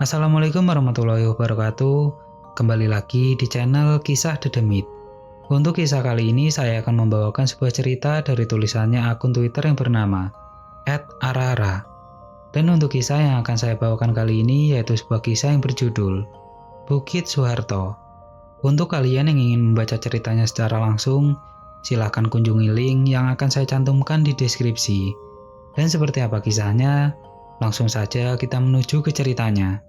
Assalamualaikum warahmatullahi wabarakatuh. Kembali lagi di channel Kisah Dedemit. Untuk kisah kali ini saya akan membawakan sebuah cerita dari tulisannya akun Twitter yang bernama @arara. Dan untuk kisah yang akan saya bawakan kali ini yaitu sebuah kisah yang berjudul Bukit Soeharto. Untuk kalian yang ingin membaca ceritanya secara langsung, silahkan kunjungi link yang akan saya cantumkan di deskripsi. Dan seperti apa kisahnya? Langsung saja kita menuju ke ceritanya.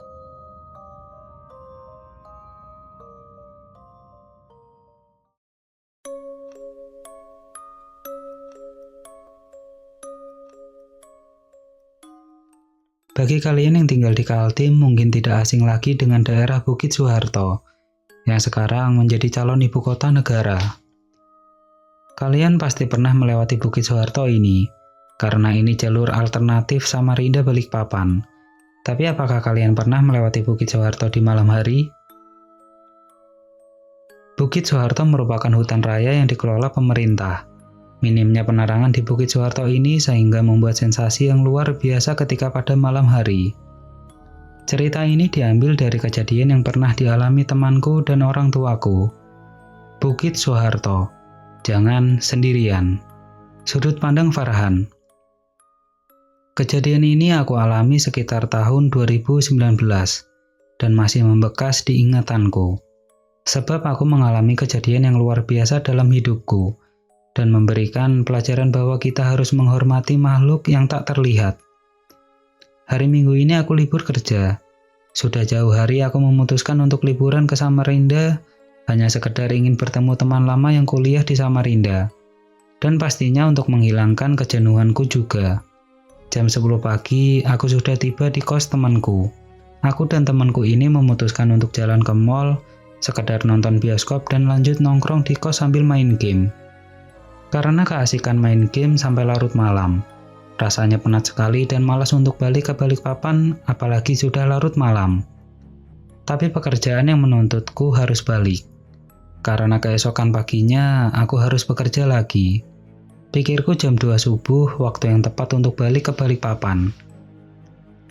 Bagi kalian yang tinggal di Kaltim mungkin tidak asing lagi dengan daerah Bukit Soeharto, yang sekarang menjadi calon ibu kota negara. Kalian pasti pernah melewati Bukit Soeharto ini, karena ini jalur alternatif Samarinda Balikpapan. Tapi apakah kalian pernah melewati Bukit Soeharto di malam hari? Bukit Soeharto merupakan hutan raya yang dikelola pemerintah. Minimnya penerangan di Bukit Soeharto ini sehingga membuat sensasi yang luar biasa ketika pada malam hari. Cerita ini diambil dari kejadian yang pernah dialami temanku dan orang tuaku. Bukit Soeharto, jangan sendirian. Sudut pandang Farhan. Kejadian ini aku alami sekitar tahun 2019 dan masih membekas di ingatanku. Sebab aku mengalami kejadian yang luar biasa dalam hidupku dan memberikan pelajaran bahwa kita harus menghormati makhluk yang tak terlihat. Hari Minggu ini aku libur kerja. Sudah jauh hari aku memutuskan untuk liburan ke Samarinda, hanya sekedar ingin bertemu teman lama yang kuliah di Samarinda. Dan pastinya untuk menghilangkan kejenuhanku juga. Jam 10 pagi, aku sudah tiba di kos temanku. Aku dan temanku ini memutuskan untuk jalan ke mall, sekedar nonton bioskop dan lanjut nongkrong di kos sambil main game. Karena keasikan main game sampai larut malam. Rasanya penat sekali dan malas untuk balik ke Balikpapan, apalagi sudah larut malam. Tapi pekerjaan yang menuntutku harus balik. Karena keesokan paginya, aku harus bekerja lagi. Pikirku jam 2 subuh, waktu yang tepat untuk balik ke Balikpapan.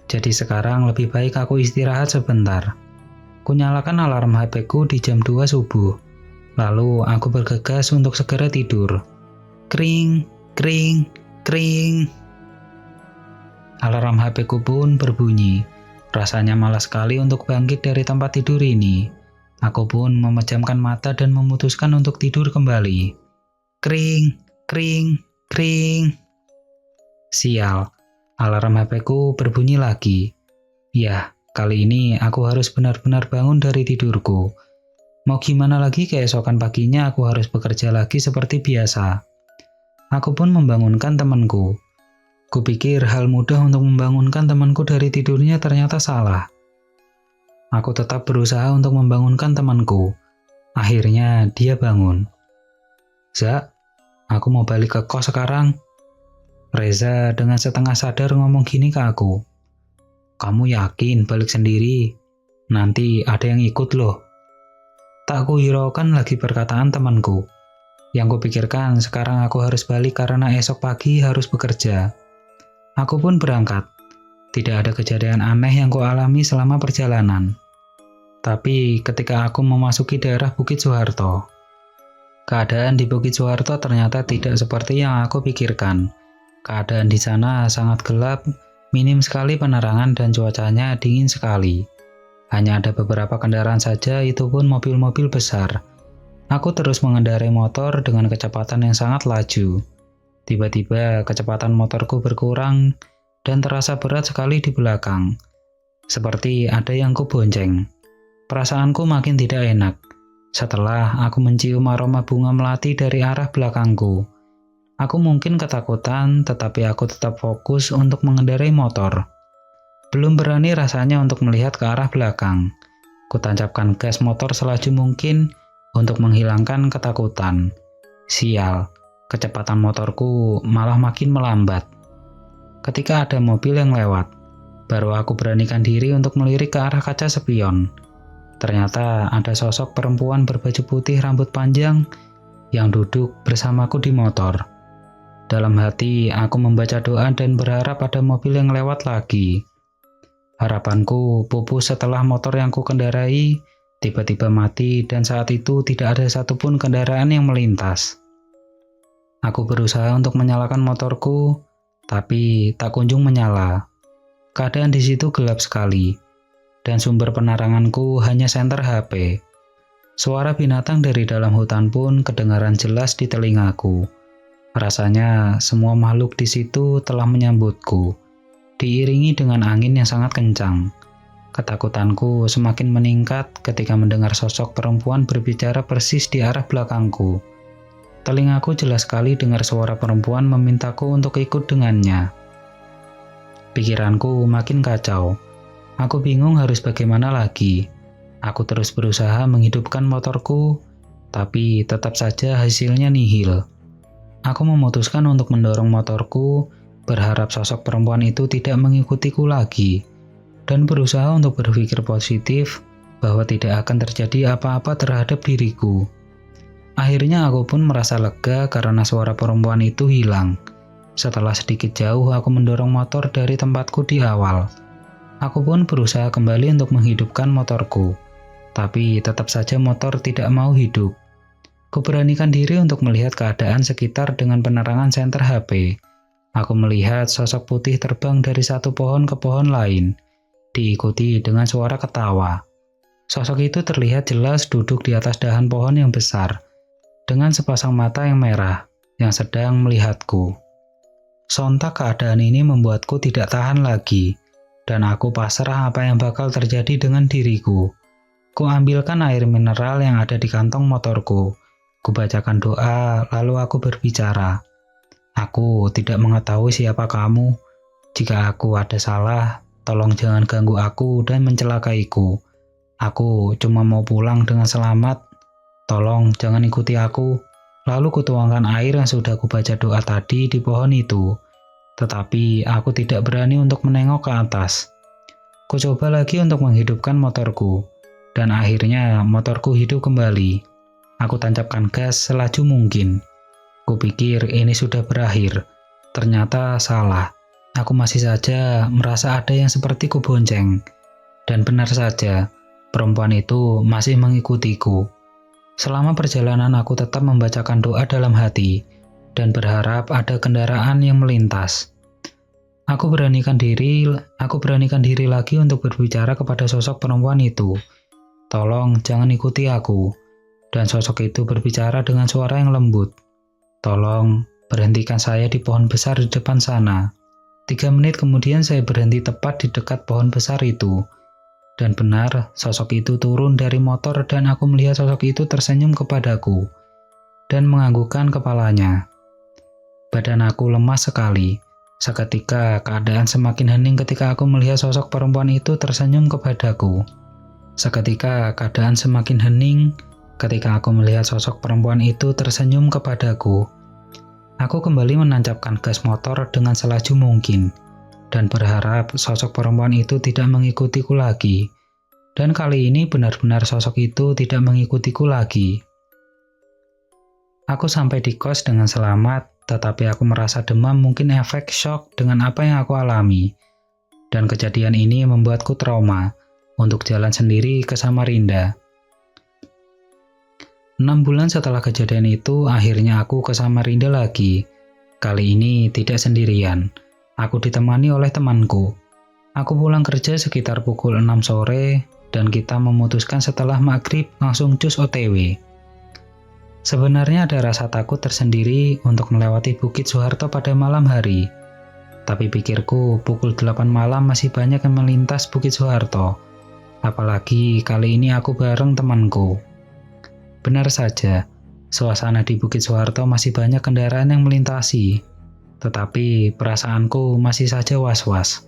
Jadi sekarang lebih baik aku istirahat sebentar. Kunyalakan alarm HP-ku di jam 2 subuh. Lalu aku bergegas untuk segera tidur. Kring, kring, kring. Alarm HP-ku pun berbunyi. Rasanya malas sekali untuk bangkit dari tempat tidur ini. Aku pun memejamkan mata dan memutuskan untuk tidur kembali. Kring, kring, kring. Sial, alarm HP-ku berbunyi lagi. Yah, kali ini aku harus benar-benar bangun dari tidurku. Mau gimana lagi keesokan paginya aku harus bekerja lagi seperti biasa. Aku pun membangunkan temanku. Kupikir hal mudah untuk membangunkan temanku dari tidurnya ternyata salah. Aku tetap berusaha untuk membangunkan temanku. Akhirnya dia bangun. Zak, aku mau balik ke kos sekarang. Reza dengan setengah sadar ngomong gini ke aku. Kamu yakin balik sendiri? Nanti ada yang ikut loh. Tak kuhiraukan lagi perkataan temanku. Yang kupikirkan sekarang aku harus balik karena esok pagi harus bekerja. Aku pun berangkat. Tidak ada kejadian aneh yang kualami selama perjalanan. Tapi ketika aku memasuki daerah Bukit Soeharto, keadaan di Bukit Soeharto ternyata tidak seperti yang aku pikirkan. Keadaan di sana sangat gelap, minim sekali penerangan dan cuacanya dingin sekali. Hanya ada beberapa kendaraan saja, itu pun mobil-mobil besar. Aku terus mengendarai motor dengan kecepatan yang sangat laju. Tiba-tiba kecepatan motorku berkurang dan terasa berat sekali di belakang. Seperti ada yang kubonceng. Perasaanku makin tidak enak. Setelah aku mencium aroma bunga melati dari arah belakangku. Aku mungkin ketakutan, tetapi aku tetap fokus untuk mengendarai motor. Belum berani rasanya untuk melihat ke arah belakang. Kutancapkan gas motor selaju mungkin untuk menghilangkan ketakutan. Sial, kecepatan motorku malah makin melambat. Ketika ada mobil yang lewat, baru aku beranikan diri untuk melirik ke arah kaca spion. Ternyata ada sosok perempuan berbaju putih rambut panjang yang duduk bersamaku di motor. Dalam hati, aku membaca doa dan berharap ada mobil yang lewat lagi. Harapanku pupus setelah motor yang ku kendarai tiba-tiba mati dan saat itu tidak ada satupun kendaraan yang melintas. Aku berusaha untuk menyalakan motorku, tapi tak kunjung menyala. Keadaan di situ gelap sekali, dan sumber peneranganku hanya senter HP. Suara binatang dari dalam hutan pun kedengaran jelas di telingaku. Rasanya semua makhluk di situ telah menyambutku, diiringi dengan angin yang sangat kencang. Ketakutanku semakin meningkat ketika mendengar sosok perempuan berbicara persis di arah belakangku. Telingaku jelas sekali dengar suara perempuan memintaku untuk ikut dengannya. Pikiranku makin kacau. Aku bingung harus bagaimana lagi. Aku terus berusaha menghidupkan motorku, tapi tetap saja hasilnya nihil. Aku memutuskan untuk mendorong motorku, berharap sosok perempuan itu tidak mengikutiku lagi, dan berusaha untuk berpikir positif bahwa tidak akan terjadi apa-apa terhadap diriku. Akhirnya aku pun merasa lega karena suara perempuan itu hilang. Setelah sedikit jauh aku mendorong motor dari tempatku di awal. Aku pun berusaha kembali untuk menghidupkan motorku. Tapi tetap saja motor tidak mau hidup. Kuberanikan diri untuk melihat keadaan sekitar dengan penerangan senter HP. Aku melihat sosok putih terbang dari satu pohon ke pohon lain, diikuti dengan suara ketawa. Sosok itu terlihat jelas duduk di atas dahan pohon yang besar, dengan sepasang mata yang merah, yang sedang melihatku. Sontak keadaan ini membuatku tidak tahan lagi, dan aku pasrah apa yang bakal terjadi dengan diriku. Kuambilkan air mineral yang ada di kantong motorku. Kubacakan doa, lalu aku berbicara. Aku tidak mengetahui siapa kamu. Jika aku ada salah, tolong jangan ganggu aku dan mencelakaiku. Aku cuma mau pulang dengan selamat. Tolong jangan ikuti aku. Lalu kutuangkan air yang sudah kubaca doa tadi di pohon itu. Tetapi aku tidak berani untuk menengok ke atas. Kucoba lagi untuk menghidupkan motorku. Dan akhirnya motorku hidup kembali. Aku tancapkan gas selaju mungkin. Kupikir ini sudah berakhir. Ternyata salah. Aku masih saja merasa ada yang seperti kubonceng. Dan benar saja, perempuan itu masih mengikutiku. Selama perjalanan aku tetap membacakan doa dalam hati dan berharap ada kendaraan yang melintas. Aku beranikan diri lagi untuk berbicara kepada sosok perempuan itu. Tolong jangan ikuti aku. Dan sosok itu berbicara dengan suara yang lembut. Tolong berhentikan saya di pohon besar di depan sana. 3 menit kemudian saya berhenti tepat di dekat pohon besar itu. Dan benar, sosok itu turun dari motor dan aku melihat sosok itu tersenyum kepadaku dan menganggukkan kepalanya. Badan aku lemas sekali. Seketika keadaan semakin hening ketika aku melihat sosok perempuan itu tersenyum kepadaku. Seketika keadaan semakin hening ketika aku melihat sosok perempuan itu tersenyum kepadaku. Aku kembali menancapkan gas motor dengan selaju mungkin dan berharap sosok perempuan itu tidak mengikutiku lagi. Dan kali ini benar-benar sosok itu tidak mengikutiku lagi. Aku sampai di kos dengan selamat, tetapi aku merasa demam mungkin efek shock dengan apa yang aku alami. Dan kejadian ini membuatku trauma untuk jalan sendiri ke Samarinda. 6 bulan setelah kejadian itu, akhirnya aku ke Samarinda lagi. Kali ini tidak sendirian. Aku ditemani oleh temanku. Aku pulang kerja sekitar pukul 6 sore, dan kita memutuskan setelah maghrib langsung cus OTW. Sebenarnya ada rasa takut tersendiri untuk melewati Bukit Soeharto pada malam hari. Tapi pikirku pukul 8 malam masih banyak yang melintas Bukit Soeharto. Apalagi kali ini aku bareng temanku. Benar saja, suasana di Bukit Soeharto masih banyak kendaraan yang melintasi. Tetapi perasaanku masih saja was-was.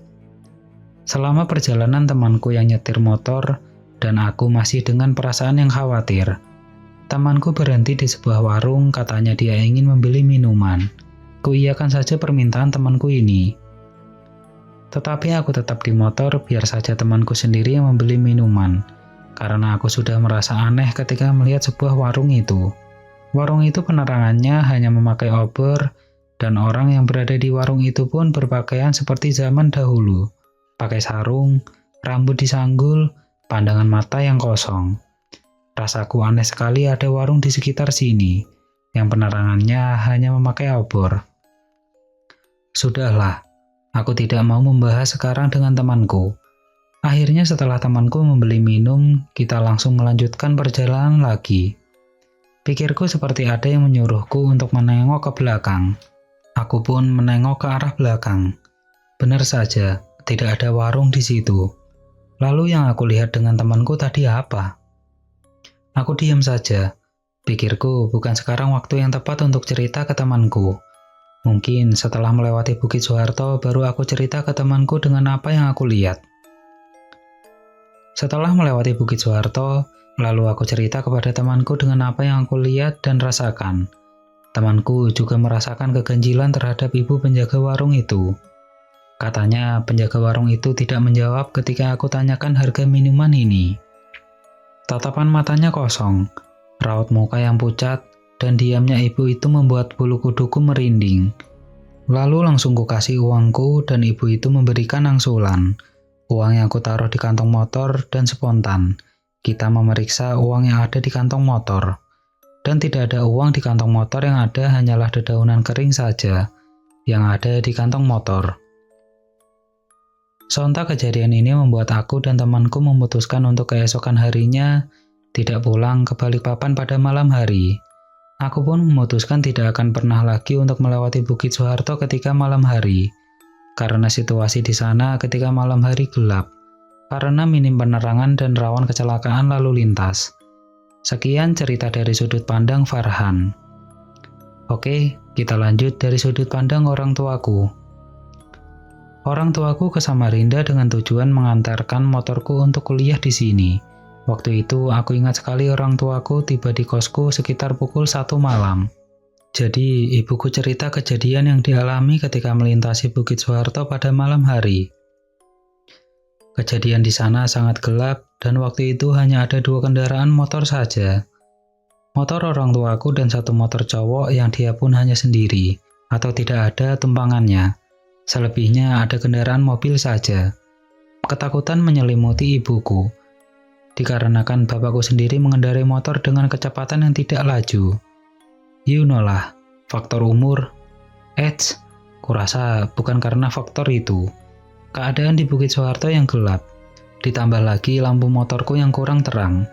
Selama perjalanan temanku yang nyetir motor, dan aku masih dengan perasaan yang khawatir. Temanku berhenti di sebuah warung, katanya dia ingin membeli minuman. Kuiyakan saja permintaan temanku ini. Tetapi aku tetap di motor biar saja temanku sendiri yang membeli minuman, karena aku sudah merasa aneh ketika melihat sebuah warung itu. Warung itu penerangannya hanya memakai obor, dan orang yang berada di warung itu pun berpakaian seperti zaman dahulu. pakai sarung, rambut disanggul, pandangan mata yang kosong. Rasaku aneh sekali ada warung di sekitar sini, yang penerangannya hanya memakai obor. Sudahlah, aku tidak mau membahas sekarang dengan temanku. Akhirnya setelah temanku membeli minum, kita langsung melanjutkan perjalanan lagi. Pikirku seperti ada yang menyuruhku untuk menengok ke belakang. Aku pun menengok ke arah belakang. Benar saja, tidak ada warung di situ. Lalu yang aku lihat dengan temanku tadi apa? Aku diam saja. Pikirku bukan sekarang waktu yang tepat untuk cerita ke temanku. Mungkin setelah melewati Bukit Soeharto baru aku cerita ke temanku dengan apa yang aku lihat. Setelah melewati Bukit Soeharto, lalu aku cerita kepada temanku dengan apa yang aku lihat dan rasakan. Temanku juga merasakan keganjilan terhadap ibu penjaga warung itu. Katanya penjaga warung itu tidak menjawab ketika aku tanyakan harga minuman ini. Tatapan matanya kosong, raut muka yang pucat, dan diamnya ibu itu membuat bulu kuduku merinding. Lalu langsung kukasih uangku dan ibu itu memberikan angsuran. Uang yang kutaruh di kantong motor dan spontan. Kita memeriksa uang yang ada di kantong motor. Dan tidak ada uang di kantong motor, yang ada hanyalah dedaunan kering saja yang ada di kantong motor. Sontak kejadian ini membuat aku dan temanku memutuskan untuk keesokan harinya tidak pulang ke Balikpapan pada malam hari. Aku pun memutuskan tidak akan pernah lagi untuk melewati Bukit Soeharto ketika malam hari. Karena situasi di sana ketika malam hari gelap, karena minim penerangan dan rawan kecelakaan lalu lintas. Sekian cerita dari sudut pandang Farhan. Oke, kita lanjut dari sudut pandang orang tuaku. Orang tuaku ke Samarinda dengan tujuan mengantarkan motorku untuk kuliah di sini. Waktu itu aku ingat sekali orang tuaku tiba di kosku sekitar pukul 1 malam. Jadi ibuku cerita kejadian yang dialami ketika melintasi Bukit Soeharto pada malam hari. Kejadian di sana sangat gelap dan waktu itu hanya ada 2 kendaraan motor saja. Motor orang tuaku dan 1 motor cowok yang dia pun hanya sendiri atau tidak ada tumpangannya. Selebihnya ada kendaraan mobil saja. Ketakutan menyelimuti ibuku, dikarenakan bapakku sendiri mengendarai motor dengan kecepatan yang tidak laju. You know lah, faktor umur. Kurasa bukan karena faktor itu. Keadaan di Bukit Soeharto yang gelap, ditambah lagi lampu motorku yang kurang terang.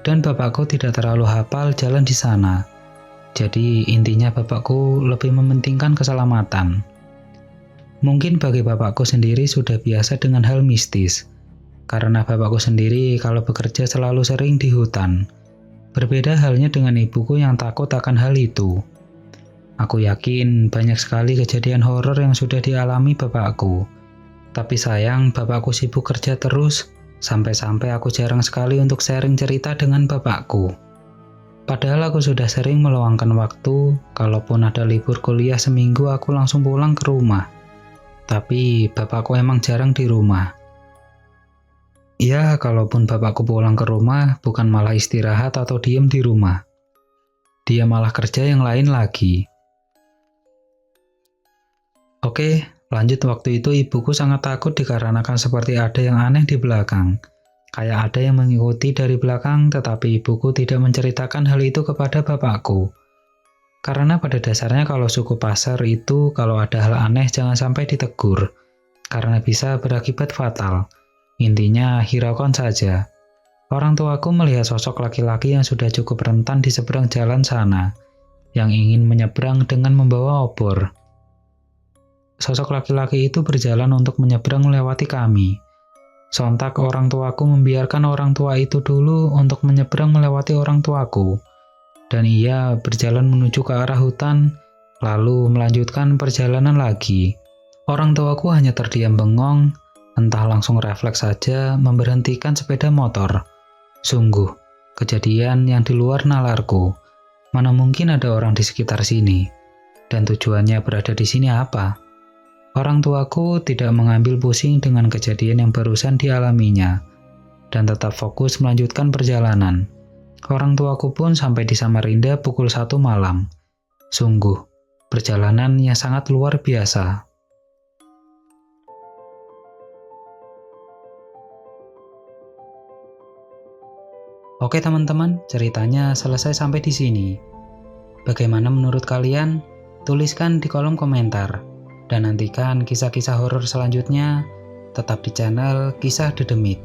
Dan bapakku tidak terlalu hafal jalan di sana. Jadi intinya bapakku lebih mementingkan keselamatan. Mungkin bagi bapakku sendiri sudah biasa dengan hal mistis, karena bapakku sendiri kalau bekerja selalu sering di hutan. Berbeda halnya dengan ibuku yang takut akan hal itu. Aku yakin banyak sekali kejadian horor yang sudah dialami bapakku. Tapi sayang bapakku sibuk kerja terus, sampai-sampai aku jarang sekali untuk sharing cerita dengan bapakku. Padahal aku sudah sering meluangkan waktu, kalaupun ada libur kuliah seminggu aku langsung pulang ke rumah. Tapi bapakku emang jarang di rumah. Ya, kalaupun bapakku pulang ke rumah, bukan malah istirahat atau diem di rumah. Dia malah kerja yang lain lagi. Oke, lanjut. Waktu itu ibuku sangat takut dikarenakan seperti ada yang aneh di belakang. Kayak ada yang mengikuti dari belakang, tetapi ibuku tidak menceritakan hal itu kepada bapakku. Karena pada dasarnya kalau suku pasar itu kalau ada hal aneh jangan sampai ditegur, karena bisa berakibat fatal. Intinya hiraukan saja. Orang tuaku melihat sosok laki-laki yang sudah cukup rentan di seberang jalan sana, yang ingin menyeberang dengan membawa obor. Sosok laki-laki itu berjalan untuk menyeberang melewati kami. Sontak orang tuaku membiarkan orang tua itu dulu untuk menyeberang melewati orang tuaku. Dan ia berjalan menuju ke arah hutan, lalu melanjutkan perjalanan lagi. Orang tuaku hanya terdiam bengong, entah langsung refleks saja memberhentikan sepeda motor. Sungguh, kejadian yang di luar nalarku. Mana mungkin ada orang di sekitar sini? Dan tujuannya berada di sini apa? Orang tuaku tidak mengambil pusing dengan kejadian yang barusan dialaminya, dan tetap fokus melanjutkan perjalanan. Orang tuaku pun sampai di Samarinda pukul 1 malam. Sungguh, perjalanan yang sangat luar biasa. Oke teman-teman, ceritanya selesai sampai di sini. Bagaimana menurut kalian? Tuliskan di kolom komentar. Dan nantikan kisah-kisah horor selanjutnya tetap di channel Kisah Dedemit.